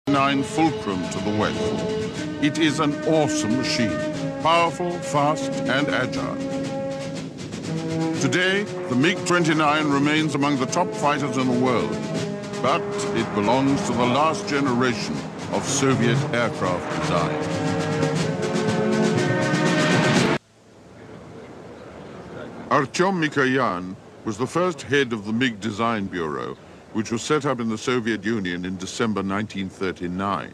9 Fulcrum to the west. It is an awesome machine, powerful, fast, and agile. Today, the MiG-29 remains among the top fighters in the world, but it belongs to the last generation of Soviet aircraft design. Artyom Mikoyan was the first head of the MiG Design Bureau, which was set up in the Soviet Union in December 1939.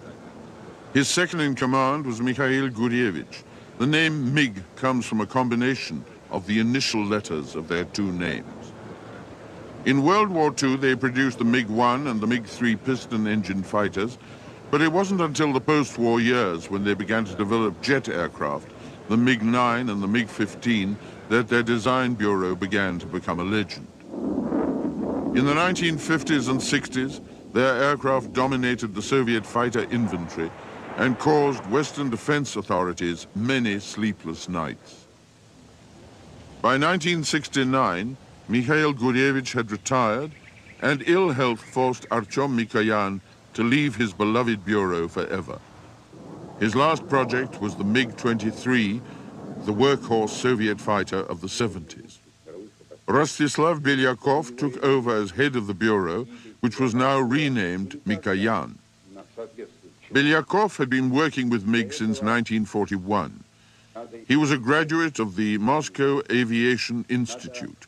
His second-in-command was Mikhail Gurievich. The name MiG comes from a combination of the initial letters of their two names. In World War II, they produced the MiG-1 and the MiG-3 piston-engine fighters, but it wasn't until the post-war years when they began to develop jet aircraft, the MiG-9 and the MiG-15, that their design bureau began to become a legend. In the 1950s and 60s, their aircraft dominated the Soviet fighter inventory and caused Western defense authorities many sleepless nights. By 1969, Mikhail Gurievich had retired, and ill health forced Artyom Mikoyan to leave his beloved bureau forever. His last project was the MiG-23, the workhorse Soviet fighter of the 70s. Rostislav Belyakov took over as head of the bureau, which was now renamed Mikoyan. Belyakov had been working with MiG since 1941. He was a graduate of the Moscow Aviation Institute.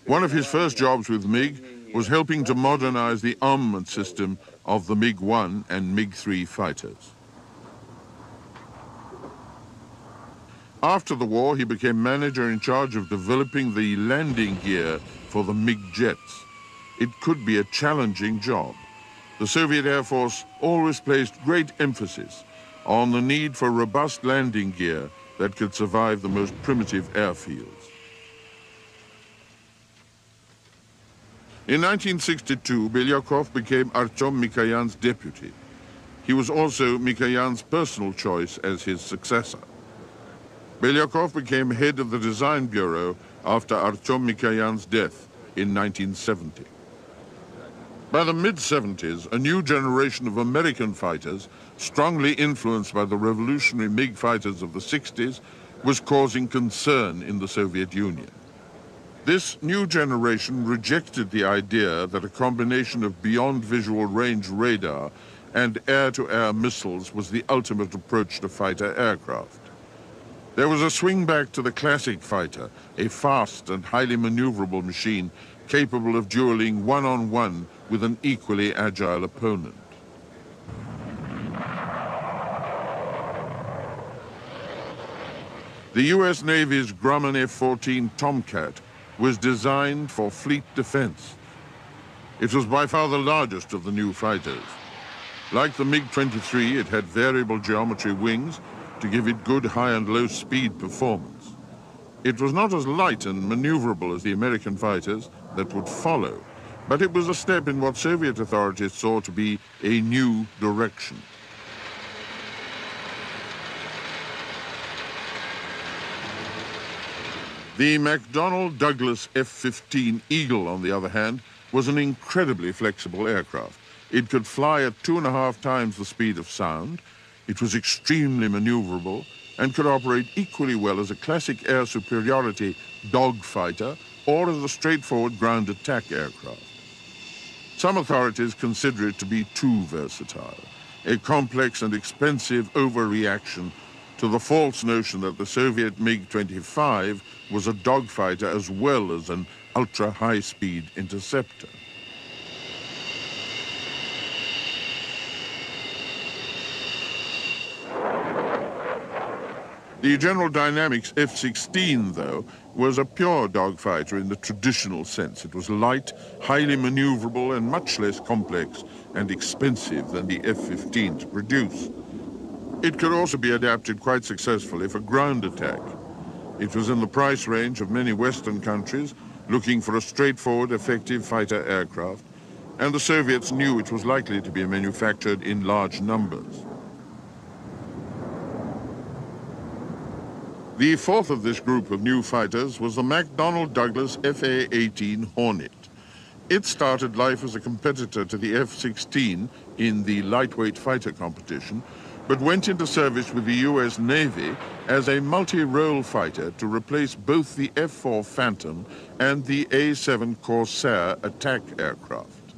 One of his first jobs with MiG was helping to modernize the armament system of the MiG-1 and MiG-3 fighters. After the war, he became manager in charge of developing the landing gear for the MiG jets. It could be a challenging job. The Soviet Air Force always placed great emphasis on the need for robust landing gear that could survive the most primitive airfields. In 1962, Belyakov became Artyom Mikoyan's deputy. He was also Mikoyan's personal choice as his successor. Belyakov became head of the design bureau after Artyom Mikoyan's death in 1970. By the mid-70s, a new generation of American fighters, strongly influenced by the revolutionary MiG fighters of the 60s, was causing concern in the Soviet Union. This new generation rejected the idea that a combination of beyond visual range radar and air-to-air missiles was the ultimate approach to fighter aircraft. There was a swing back to the classic fighter, a fast and highly maneuverable machine capable of dueling one-on-one with an equally agile opponent. The US Navy's Grumman F-14 Tomcat was designed for fleet defense. It was by far the largest of the new fighters. Like the MiG-23, it had variable geometry wings to give it good high and low speed performance. It was not as light and maneuverable as the American fighters that would follow, but it was a step in what Soviet authorities saw to be a new direction. The McDonnell Douglas F-15 Eagle, on the other hand, was an incredibly flexible aircraft. It could fly at 2.5 times the speed of sound. It was extremely maneuverable and could operate equally well as a classic air superiority dogfighter or as a straightforward ground attack aircraft. Some authorities consider it to be too versatile, a complex and expensive overreaction to the false notion that the Soviet MiG-25 was a dogfighter as well as an ultra-high-speed interceptor. The General Dynamics F-16, though, was a pure dogfighter in the traditional sense. It was light, highly maneuverable, and much less complex and expensive than the F-15 to produce. It could also be adapted quite successfully for ground attack. It was in the price range of many Western countries looking for a straightforward, effective fighter aircraft, and the Soviets knew it was likely to be manufactured in large numbers. The fourth of this group of new fighters was the McDonnell Douglas FA-18 Hornet. It started life as a competitor to the F-16 in the lightweight fighter competition, but went into service with the US Navy as a multi-role fighter to replace both the F-4 Phantom and the A-7 Corsair attack aircraft.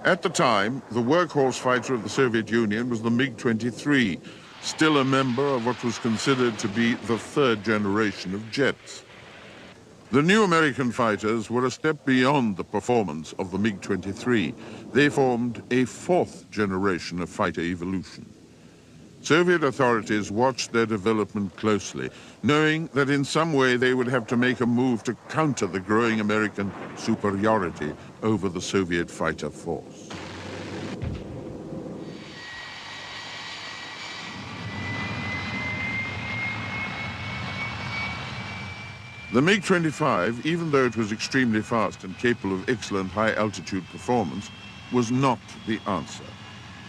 At the time, the workhorse fighter of the Soviet Union was the MiG-23, still a member of what was considered to be the third generation of jets. The new American fighters were a step beyond the performance of the MiG-23. They formed a fourth generation of fighter evolution. Soviet authorities watched their development closely, knowing that in some way they would have to make a move to counter the growing American superiority over the Soviet fighter force. The MiG-25, even though it was extremely fast and capable of excellent high-altitude performance, was not the answer.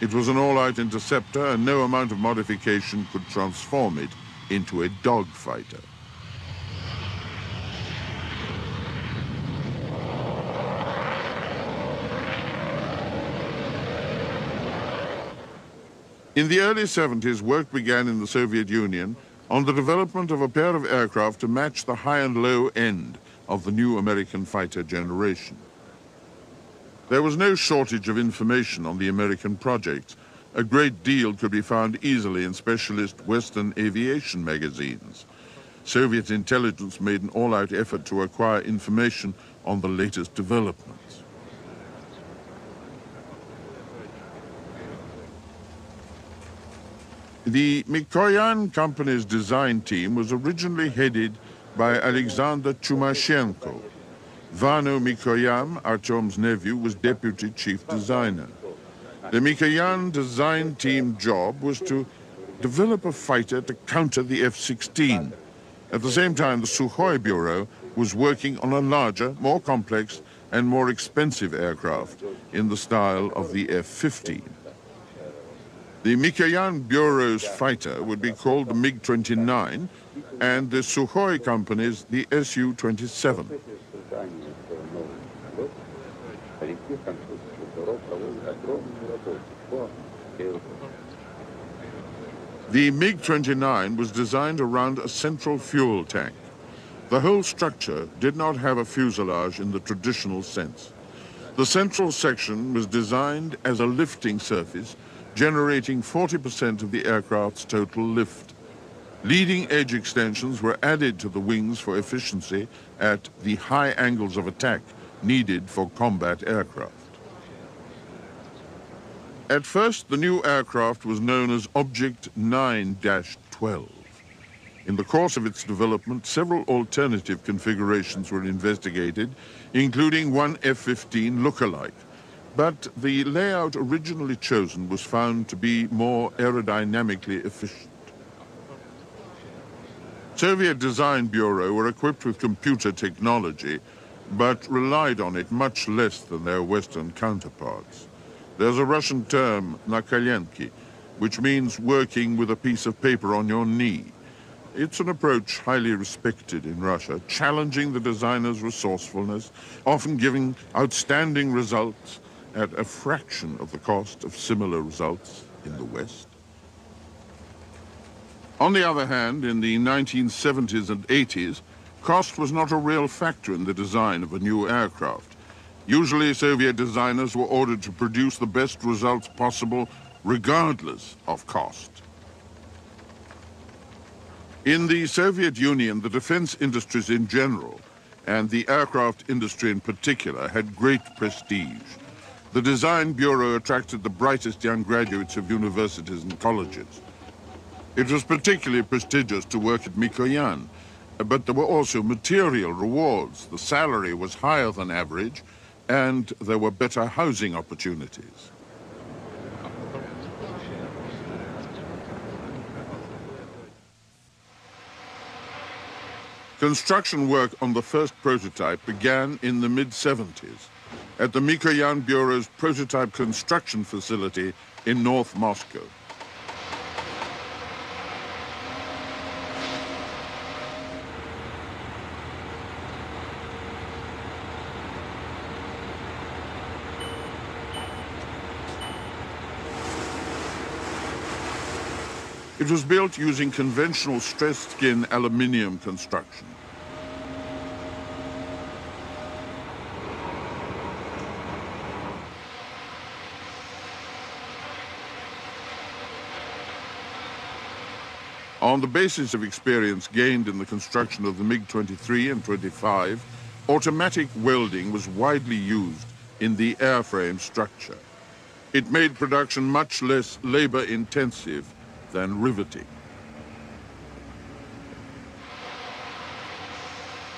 It was an all-out interceptor, and no amount of modification could transform it into a dogfighter. In the early 70s, work began in the Soviet Union on the development of a pair of aircraft to match the high and low end of the new American fighter generation. There was no shortage of information on the American projects. A great deal could be found easily in specialist Western aviation magazines. Soviet intelligence made an all-out effort to acquire information on the latest developments. The Mikoyan company's design team was originally headed by Alexander Chumashenko. Vano Mikoyan, Artyom's nephew, was deputy chief designer. The Mikoyan design team job was to develop a fighter to counter the F-16. At the same time, the Sukhoi Bureau was working on a larger, more complex, and more expensive aircraft in the style of the F-15. The Mikoyan Bureau's fighter would be called the MiG-29, and the Sukhoi company's the Su-27. The MiG-29 was designed around a central fuel tank. The whole structure did not have a fuselage in the traditional sense. The central section was designed as a lifting surface, generating 40% of the aircraft's total lift. Leading edge extensions were added to the wings for efficiency at the high angles of attack needed for combat aircraft. At first, the new aircraft was known as Object 9-12. In the course of its development, several alternative configurations were investigated, including one F-15 look-alike. But the layout originally chosen was found to be more aerodynamically efficient. Soviet Design Bureau were equipped with computer technology, but relied on it much less than their Western counterparts. There's a Russian term, na kolenki, which means working with a piece of paper on your knee. It's an approach highly respected in Russia, challenging the designer's resourcefulness, often giving outstanding results at a fraction of the cost of similar results in the West. On the other hand, in the 1970s and 80s, cost was not a real factor in the design of a new aircraft. Usually, Soviet designers were ordered to produce the best results possible, regardless of cost. In the Soviet Union, the defense industries in general, and the aircraft industry in particular, had great prestige. The Design Bureau attracted the brightest young graduates of universities and colleges. It was particularly prestigious to work at Mikoyan, but there were also material rewards. The salary was higher than average, and there were better housing opportunities. Construction work on the first prototype began in the mid-70s at the Mikoyan Bureau's prototype construction facility in North Moscow. It was built using conventional stressed skin aluminium construction. On the basis of experience gained in the construction of the MiG-23 and 25, automatic welding was widely used in the airframe structure. It made production much less labor-intensive than riveting.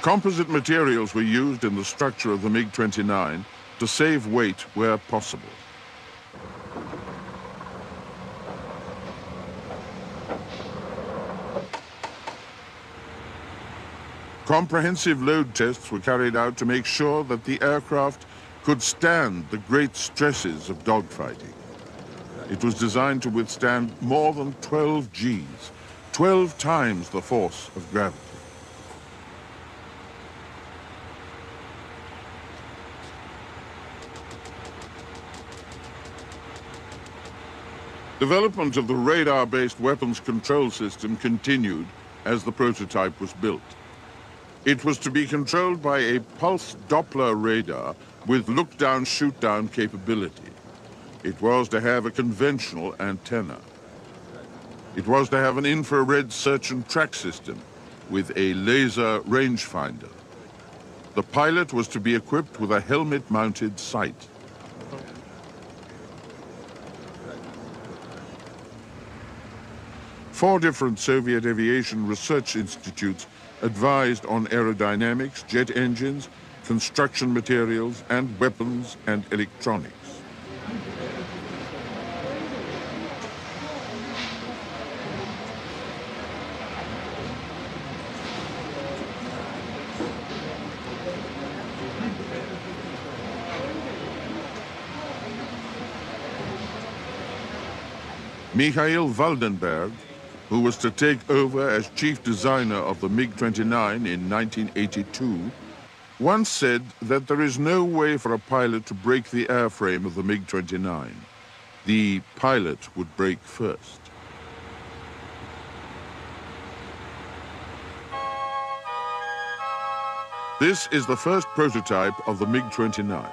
Composite materials were used in the structure of the MiG-29 to save weight where possible. Comprehensive load tests were carried out to make sure that the aircraft could stand the great stresses of dogfighting. It was designed to withstand more than 12 Gs, 12 times the force of gravity. Development of the radar-based weapons control system continued as the prototype was built. It was to be controlled by a pulse Doppler radar with look-down, shoot-down capability. It was to have a conventional antenna. It was to have an infrared search and track system with a laser rangefinder. The pilot was to be equipped with a helmet-mounted sight. Four different Soviet aviation research institutes advised on aerodynamics, jet engines, construction materials, and weapons and electronics. Mikhail Waldenberg, who was to take over as chief designer of the MiG-29 in 1982, once said that there is no way for a pilot to break the airframe of the MiG-29. The pilot would break first. This is the first prototype of the MiG-29.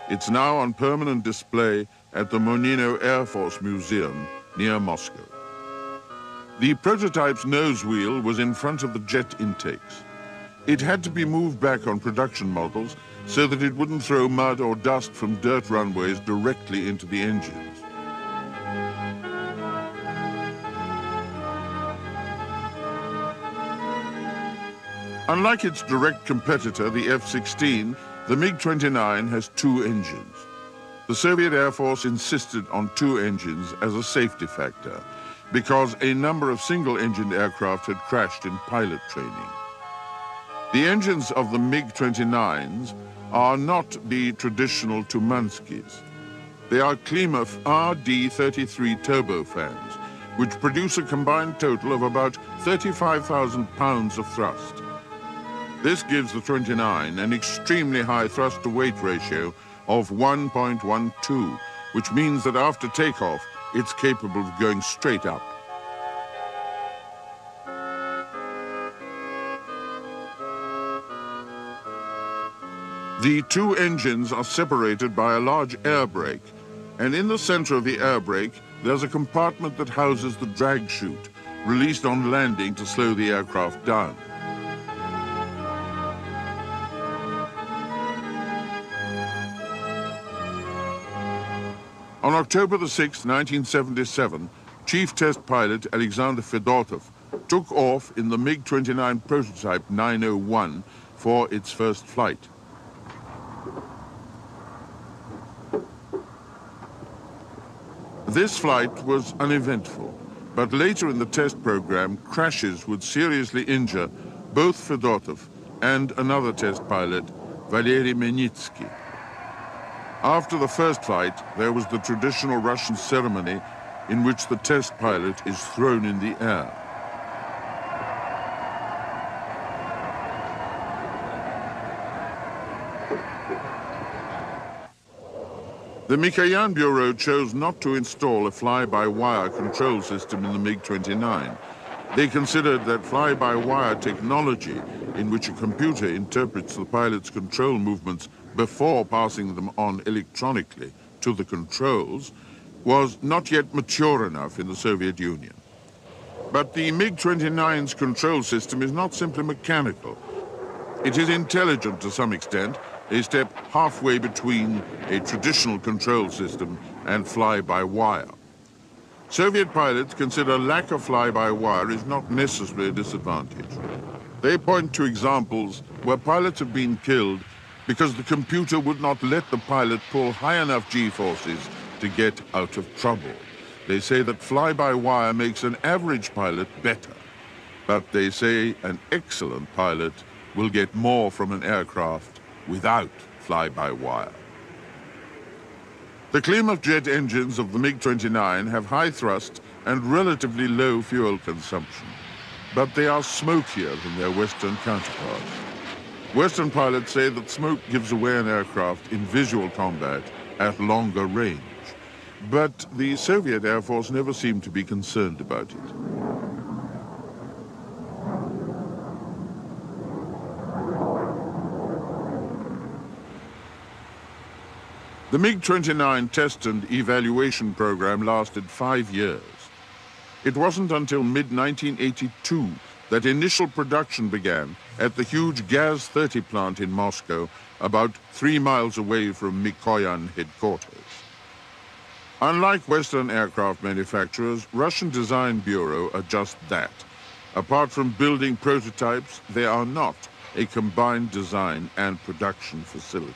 It's now on permanent display at the Monino Air Force Museum near Moscow. The prototype's nose wheel was in front of the jet intakes. It had to be moved back on production models so that it wouldn't throw mud or dust from dirt runways directly into the engines. Unlike its direct competitor, the F-16, the MiG-29 has two engines. The Soviet Air Force insisted on two engines as a safety factor, because a number of single-engined aircraft had crashed in pilot training. The engines of the MiG-29s are not the traditional Tumanskis. They are Klima RD-33 turbofans, which produce a combined total of about 35,000 pounds of thrust. This gives the 29 an extremely high thrust-to-weight ratio of 1.12, which means that after takeoff, it's capable of going straight up. The two engines are separated by a large air brake, and in the center of the air brake, there's a compartment that houses the drag chute, released on landing to slow the aircraft down. On October the 6th, 1977, Chief Test Pilot Alexander Fedotov took off in the MiG-29 prototype 901 for its first flight. This flight was uneventful, but later in the test program, crashes would seriously injure both Fedotov and another test pilot, Valery Menitsky. After the first flight, there was the traditional Russian ceremony in which the test pilot is thrown in the air. The Mikoyan Bureau chose not to install a fly-by-wire control system in the MiG-29. They considered that fly-by-wire technology, in which a computer interprets the pilot's control movements before passing them on electronically to the controls, was not yet mature enough in the Soviet Union. But the MiG-29's control system is not simply mechanical. It is intelligent to some extent, a step halfway between a traditional control system and fly-by-wire. Soviet pilots consider lack of fly-by-wire is not necessarily a disadvantage. They point to examples where pilots have been killed because the computer would not let the pilot pull high enough G-forces to get out of trouble. They say that fly-by-wire makes an average pilot better, but they say an excellent pilot will get more from an aircraft without fly-by-wire. The Klymov jet engines of the MiG-29 have high thrust and relatively low fuel consumption, but they are smokier than their Western counterparts. Western pilots say that smoke gives away an aircraft in visual combat at longer range, but the Soviet Air Force never seemed to be concerned about it. The MiG-29 test and evaluation program lasted 5 years. It wasn't until mid-1982 that initial production began at the huge Gaz-30 plant in Moscow, about 3 miles away from Mikoyan headquarters. Unlike Western aircraft manufacturers, Russian Design Bureau are just that. Apart from building prototypes, they are not a combined design and production facility.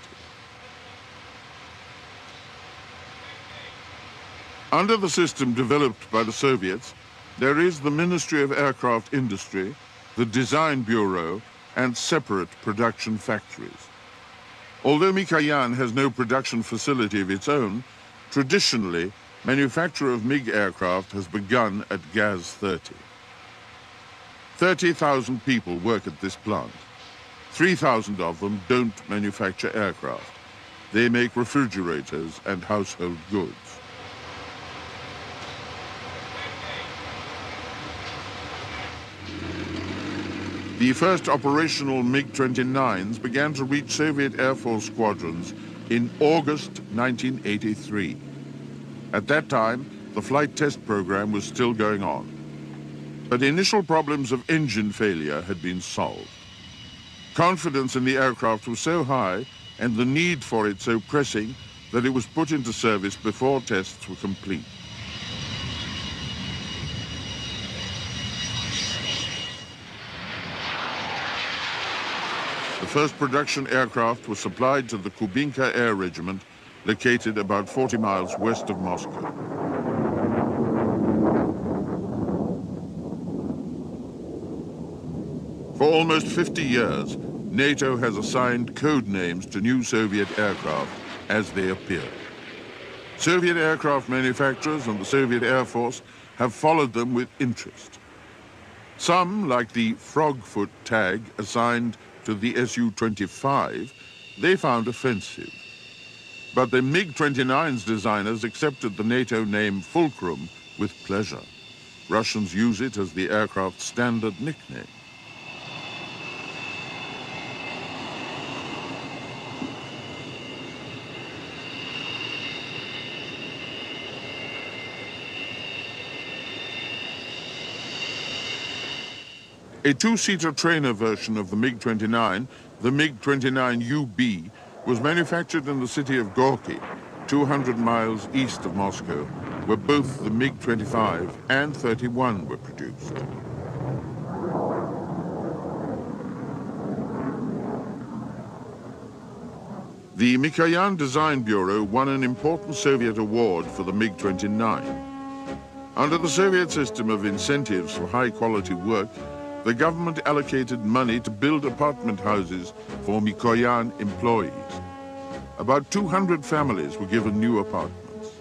Under the system developed by the Soviets, there is the Ministry of Aircraft Industry, the Design Bureau, and separate production factories. Although Mikoyan has no production facility of its own, traditionally, manufacture of MiG aircraft has begun at Gaz-30. 30,000 people work at this plant. 3,000 of them don't manufacture aircraft. They make refrigerators and household goods. The first operational MiG-29s began to reach Soviet Air Force squadrons in August 1983. At that time, the flight test program was still going on. But initial problems of engine failure had been solved. Confidence in the aircraft was so high and the need for it so pressing that it was put into service before tests were complete. The first production aircraft was supplied to the Kubinka Air Regiment, located about 40 miles west of Moscow. For almost 50 years, NATO has assigned code names to new Soviet aircraft as they appear. Soviet aircraft manufacturers and the Soviet Air Force have followed them with interest. Some, like the Frogfoot tag assigned to the Su-25, they found offensive. But the MiG-29's designers accepted the NATO name Fulcrum with pleasure. Russians use it as the aircraft's standard nickname. A two-seater trainer version of the MiG-29, the MiG-29UB, was manufactured in the city of Gorky, 200 miles east of Moscow, where both the MiG-25 and 31 were produced. The Mikoyan Design Bureau won an important Soviet award for the MiG-29. Under the Soviet system of incentives for high-quality work, the government allocated money to build apartment houses for Mikoyan employees. About 200 families were given new apartments.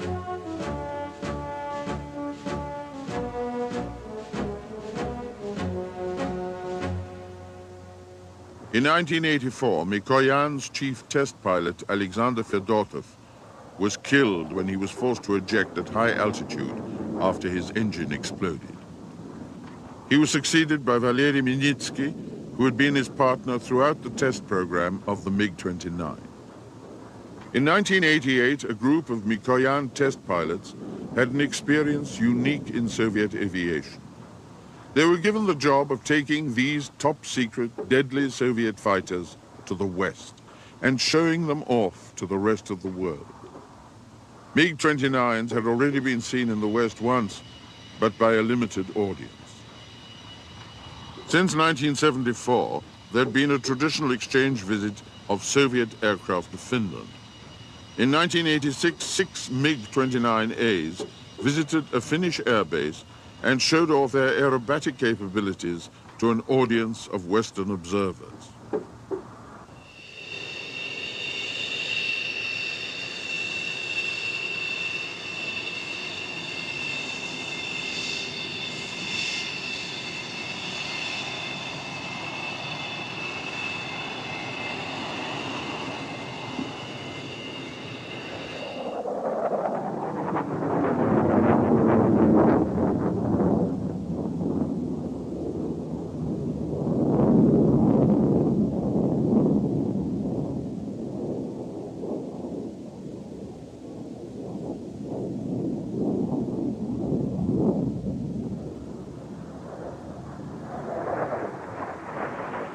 In 1984, Mikoyan's chief test pilot, Alexander Fedotov, was killed when he was forced to eject at high altitude after his engine exploded. He was succeeded by Valery Minitsky, who had been his partner throughout the test program of the MiG-29. In 1988, a group of Mikoyan test pilots had an experience unique in Soviet aviation. They were given the job of taking these top-secret, deadly Soviet fighters to the West and showing them off to the rest of the world. MiG-29s had already been seen in the West once, but by a limited audience. Since 1974, there'd been a traditional exchange visit of Soviet aircraft to Finland. In 1986, 6 MiG-29As visited a Finnish airbase and showed off their aerobatic capabilities to an audience of Western observers.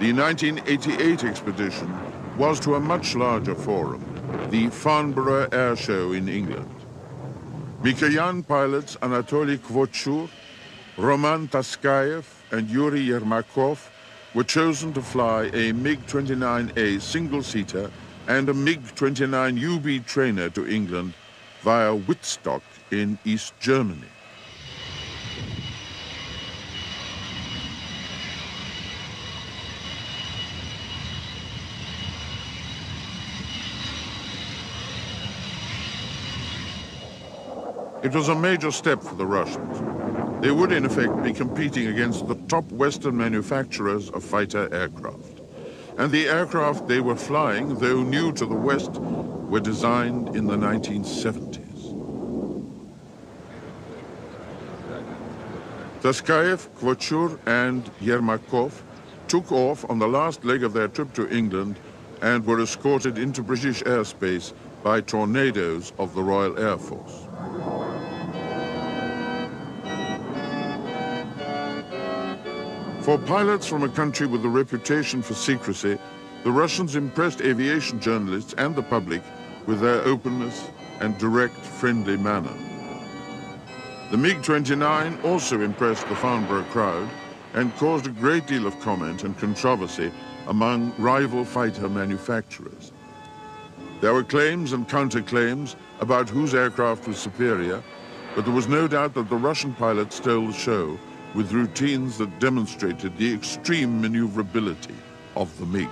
The 1988 expedition was to a much larger forum, the Farnborough Air Show in England. Mikoyan pilots Anatoly Kvochur, Roman Taskayev, and Yuri Yermakov were chosen to fly a MiG-29A single-seater and a MiG-29UB trainer to England via Wittstock in East Germany. It was a major step for the Russians. They would, in effect, be competing against the top Western manufacturers of fighter aircraft. And the aircraft they were flying, though new to the West, were designed in the 1970s. Taskayev, Kvochur, and Yermakov took off on the last leg of their trip to England and were escorted into British airspace by Tornadoes of the Royal Air Force. For pilots from a country with a reputation for secrecy, the Russians impressed aviation journalists and the public with their openness and direct, friendly manner. The MiG-29 also impressed the Farnborough crowd and caused a great deal of comment and controversy among rival fighter manufacturers. There were claims and counterclaims about whose aircraft was superior, but there was no doubt that the Russian pilots stole the show with routines that demonstrated the extreme maneuverability of the MiG.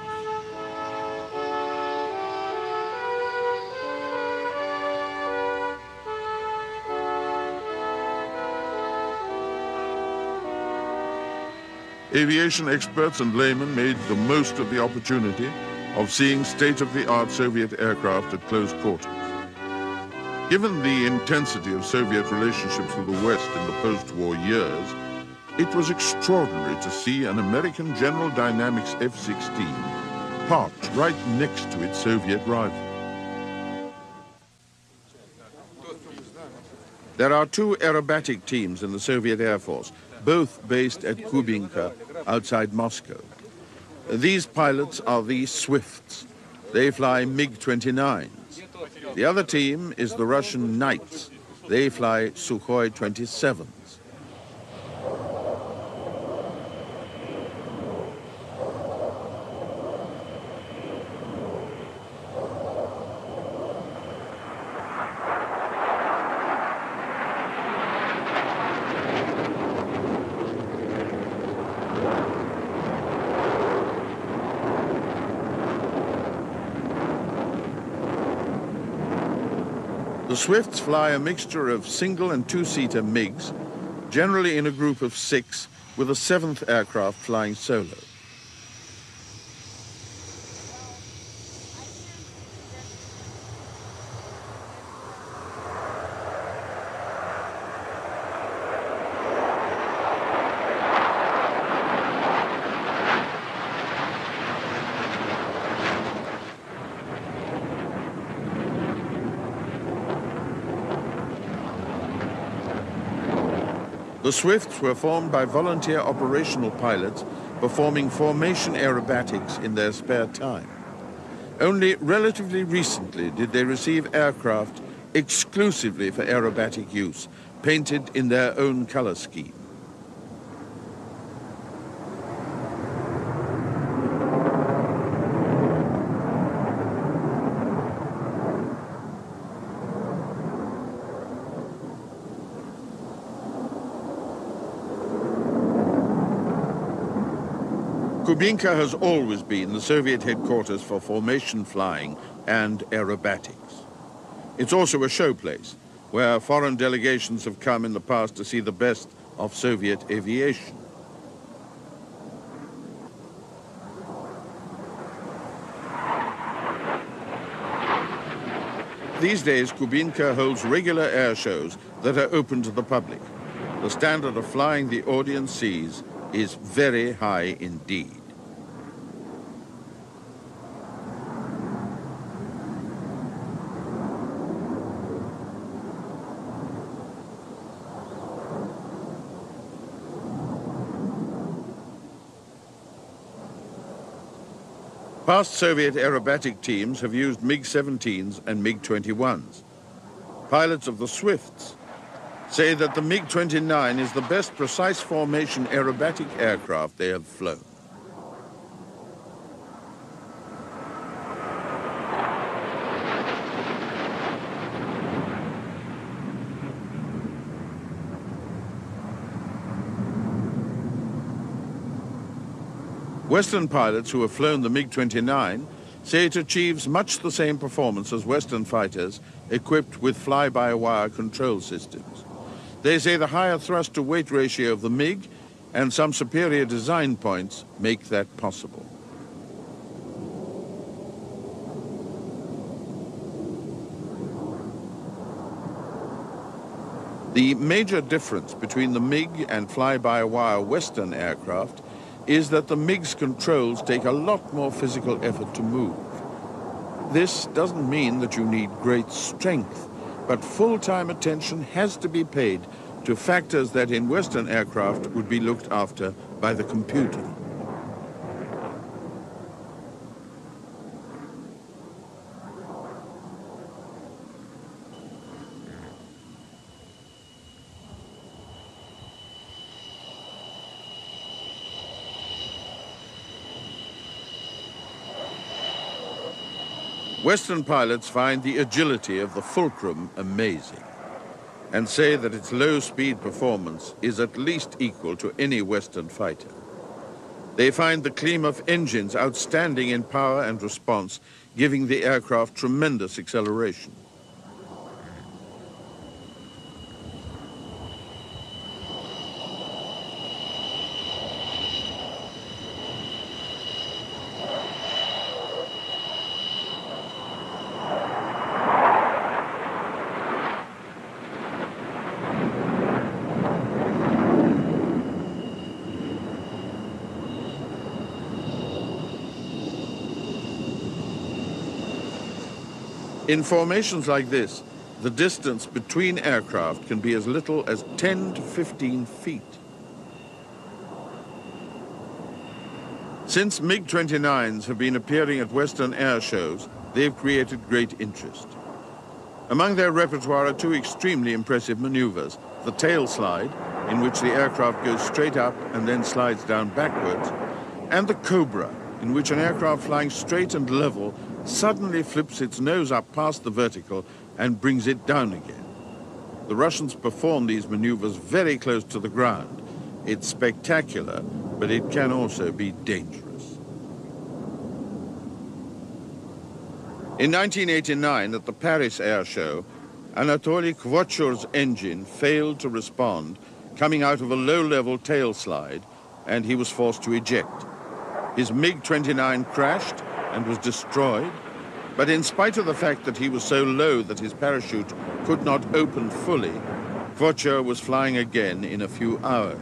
Aviation experts and laymen made the most of the opportunity of seeing state-of-the-art Soviet aircraft at close quarters. Given the intensity of Soviet relationships with the West in the post-war years, it was extraordinary to see an American General Dynamics F-16 parked right next to its Soviet rival. There are two aerobatic teams in the Soviet Air Force, both based at Kubinka, outside Moscow. These pilots are the Swifts. They fly MiG-29s. The other team is the Russian Knights. They fly Sukhoi 27s. The Swifts fly a mixture of single and two-seater MiGs, generally in a group of 6, with a 7th aircraft flying solo. The Swifts were formed by volunteer operational pilots performing formation aerobatics in their spare time. Only relatively recently did they receive aircraft exclusively for aerobatic use, painted in their own color scheme. Kubinka has always been the Soviet headquarters for formation flying and aerobatics. It's also a showplace where foreign delegations have come in the past to see the best of Soviet aviation. These days, Kubinka holds regular air shows that are open to the public. The standard of flying the audience sees is very high indeed. Past Soviet aerobatic teams have used MiG-17s and MiG-21s. Pilots of the Swifts say that the MiG-29 is the best precise formation aerobatic aircraft they have flown. Western pilots who have flown the MiG-29 say it achieves much the same performance as Western fighters equipped with fly-by-wire control systems. They say the higher thrust-to-weight ratio of the MiG and some superior design points make that possible. The major difference between the MiG and fly-by-wire Western aircraft is that the MiG's controls take a lot more physical effort to move. This doesn't mean that you need great strength, but full-time attention has to be paid to factors that in Western aircraft would be looked after by the computer. Western pilots find the agility of the Fulcrum amazing and say that its low-speed performance is at least equal to any Western fighter. They find the Klimov engines outstanding in power and response, giving the aircraft tremendous acceleration. In formations like this, the distance between aircraft can be as little as 10 to 15 feet. Since MiG-29s have been appearing at Western air shows, they've created great interest. Among their repertoire are two extremely impressive maneuvers: the tail slide, in which the aircraft goes straight up and then slides down backwards, and the Cobra, in which an aircraft flying straight and level suddenly flips its nose up past the vertical and brings it down again. The Russians perform these maneuvers very close to the ground. It's spectacular, but it can also be dangerous. In 1989, at the Paris Air Show, Anatoly Kvochur's engine failed to respond, coming out of a low-level tail slide, and he was forced to eject. His MiG-29 crashed and was destroyed, but in spite of the fact that he was so low that his parachute could not open fully, Kvochur was flying again in a few hours.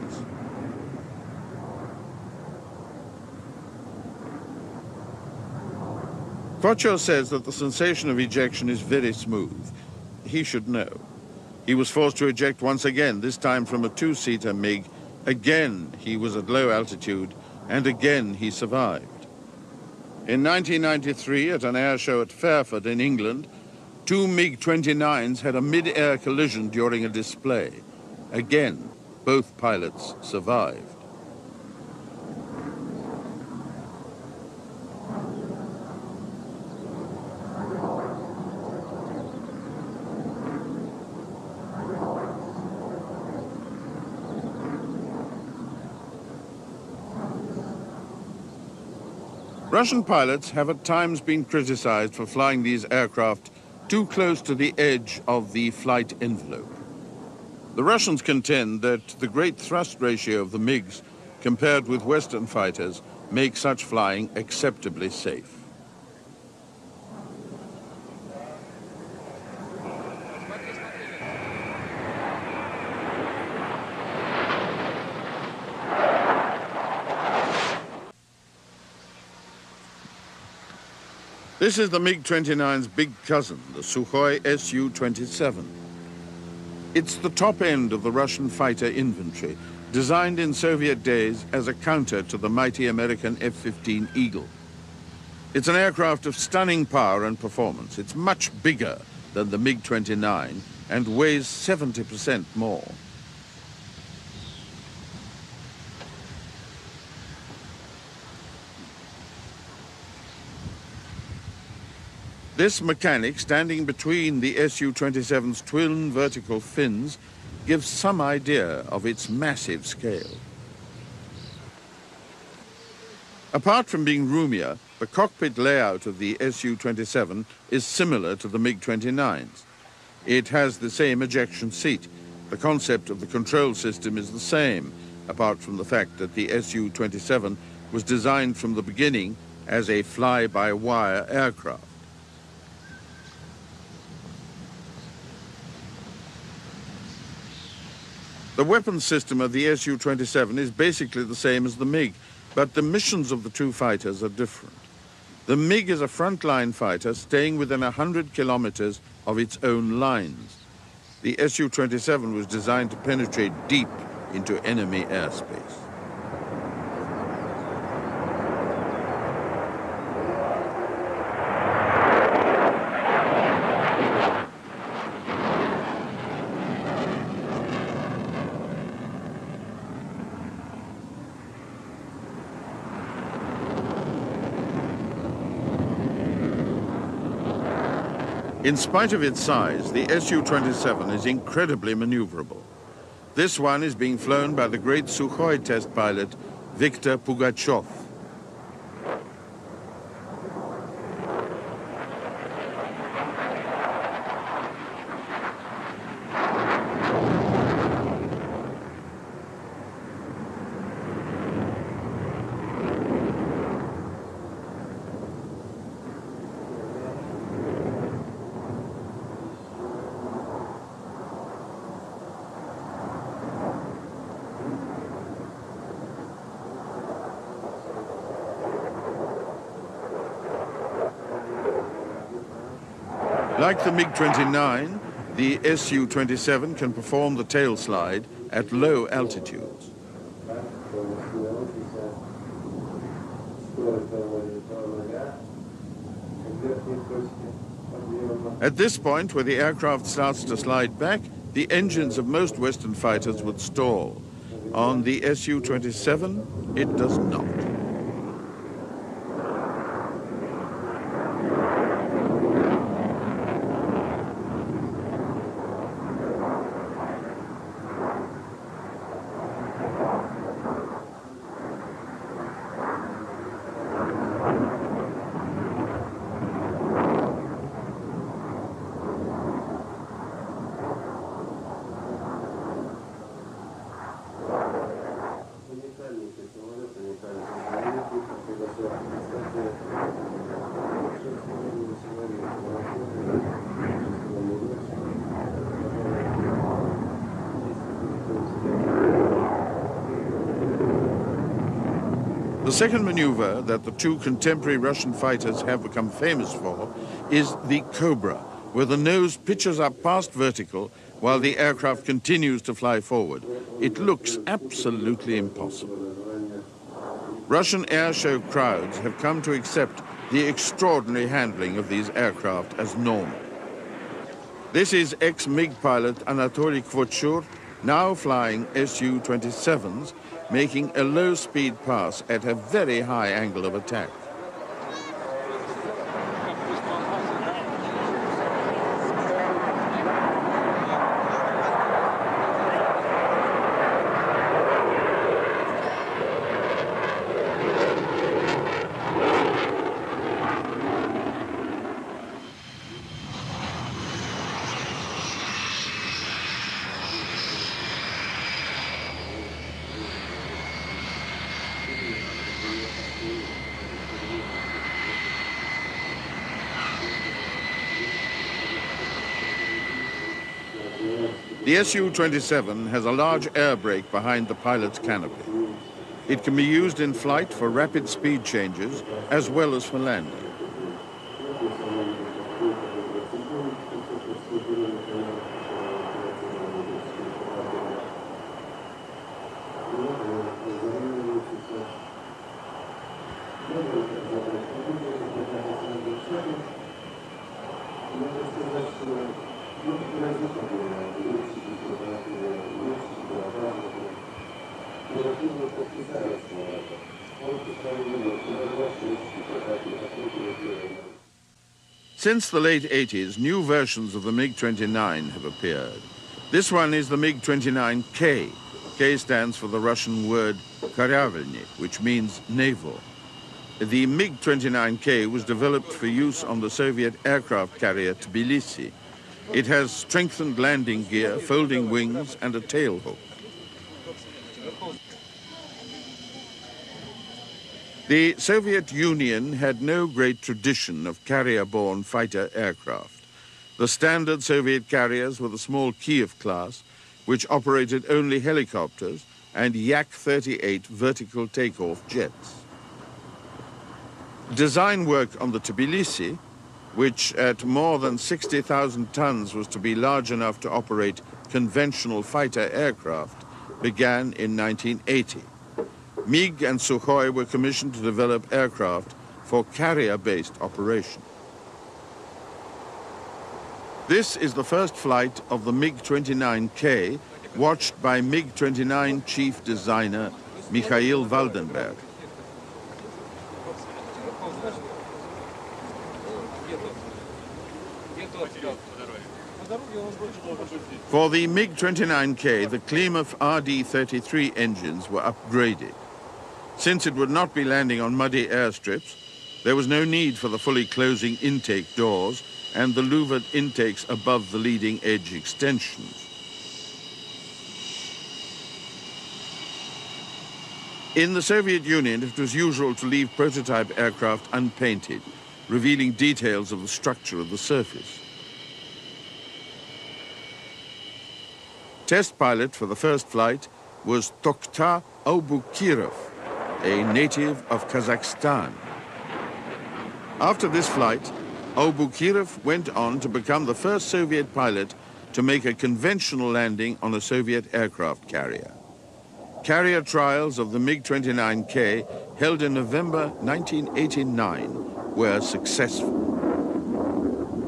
Kvochur says that the sensation of ejection is very smooth. He should know. He was forced to eject once again, this time from a two-seater MiG. Again, he was at low altitude, and again he survived. In 1993, at an air show at Fairford in England, two MiG-29s had a mid-air collision during a display. Again, both pilots survived. Russian pilots have at times been criticized for flying these aircraft too close to the edge of the flight envelope. The Russians contend that the great thrust ratio of the MiGs compared with Western fighters make such flying acceptably safe. This is the MiG-29's big cousin, the Sukhoi Su-27. It's the top end of the Russian fighter inventory, designed in Soviet days as a counter to the mighty American F-15 Eagle. It's an aircraft of stunning power and performance. It's much bigger than the MiG-29 and weighs 70% more. This mechanic, standing between the Su-27's twin vertical fins, gives some idea of its massive scale. Apart from being roomier, the cockpit layout of the Su-27 is similar to the MiG-29's. It has the same ejection seat. The concept of the control system is the same, apart from the fact that the Su-27 was designed from the beginning as a fly-by-wire aircraft. The weapons system of the Su-27 is basically the same as the MiG, but the missions of the two fighters are different. The MiG is a frontline fighter staying within 100 kilometers of its own lines. The Su-27 was designed to penetrate deep into enemy airspace. In spite of its size, the Su-27 is incredibly maneuverable. This one is being flown by the great Sukhoi test pilot, Viktor Pugachev. Like the MiG-29, the Su-27 can perform the tail slide at low altitudes. At this point, where the aircraft starts to slide back, the engines of most Western fighters would stall. On the Su-27, it does not. The second maneuver that the two contemporary Russian fighters have become famous for is the Cobra, where the nose pitches up past vertical while the aircraft continues to fly forward. It looks absolutely impossible. Russian air show crowds have come to accept the extraordinary handling of these aircraft as normal. This is ex-MiG pilot Anatoly Kvochur, now flying Su-27s, making a low-speed pass at a very high angle of attack. The Su-27 has a large air brake behind the pilot's canopy. It can be used in flight for rapid speed changes as well as for landing. Since the late 80s, new versions of the MiG-29 have appeared. This one is the MiG-29K. K stands for the Russian word «koryavelny», which means naval. The MiG-29K was developed for use on the Soviet aircraft carrier Tbilisi. It has strengthened landing gear, folding wings, and a tailhook. The Soviet Union had no great tradition of carrier-borne fighter aircraft. The standard Soviet carriers were the small Kiev class, which operated only helicopters, and Yak-38 vertical takeoff jets. Design work on the Tbilisi, which at more than 60,000 tons was to be large enough to operate conventional fighter aircraft, began in 1980. MiG and Sukhoi were commissioned to develop aircraft for carrier-based operation. This is the first flight of the MiG-29K, watched by MiG-29 chief designer Mikhail Waldenberg. For the MiG-29K, the Klimov RD-33 engines were upgraded. Since it would not be landing on muddy airstrips, there was no need for the fully closing intake doors and the louvered intakes above the leading edge extensions. In the Soviet Union, it was usual to leave prototype aircraft unpainted, revealing details of the structure of the surface. Test pilot for the first flight was Tokhtar Abukirov, a native of Kazakhstan. After this flight, Abukirov went on to become the first Soviet pilot to make a conventional landing on a Soviet aircraft carrier. Carrier trials of the MiG-29K, held in November 1989, were successful.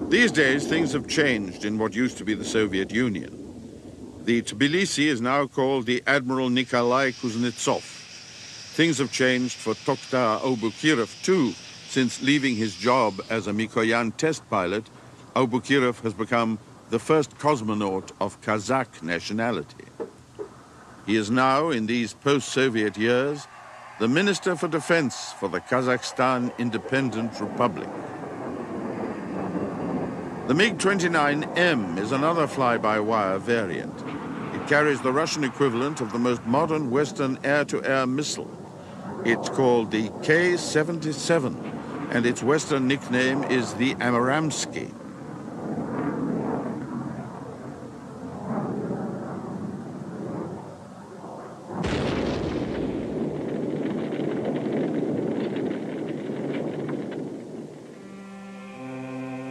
These days, things have changed in what used to be the Soviet Union. The Tbilisi is now called the Admiral Nikolai Kuznetsov. Things have changed for Tokhtar Abukirov too. Since leaving his job as a Mikoyan test pilot, Abukirov has become the first cosmonaut of Kazakh nationality. He is now, in these post-Soviet years, the Minister for Defense for the Kazakhstan Independent Republic. The MiG-29M is another fly-by-wire variant. It carries the Russian equivalent of the most modern Western air-to-air missile. It's called the K-77, and its Western nickname is the Amaramsky.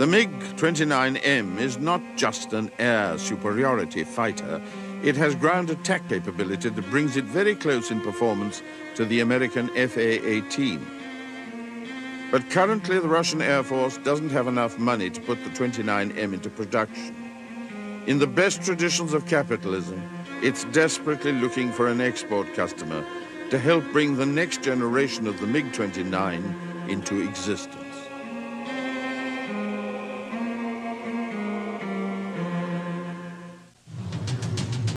The MiG-29M is not just an air superiority fighter. It has ground attack capability that brings it very close in performance to the American FA-18. But currently, the Russian Air Force doesn't have enough money to put the 29M into production. In the best traditions of capitalism, it's desperately looking for an export customer to help bring the next generation of the MiG-29 into existence.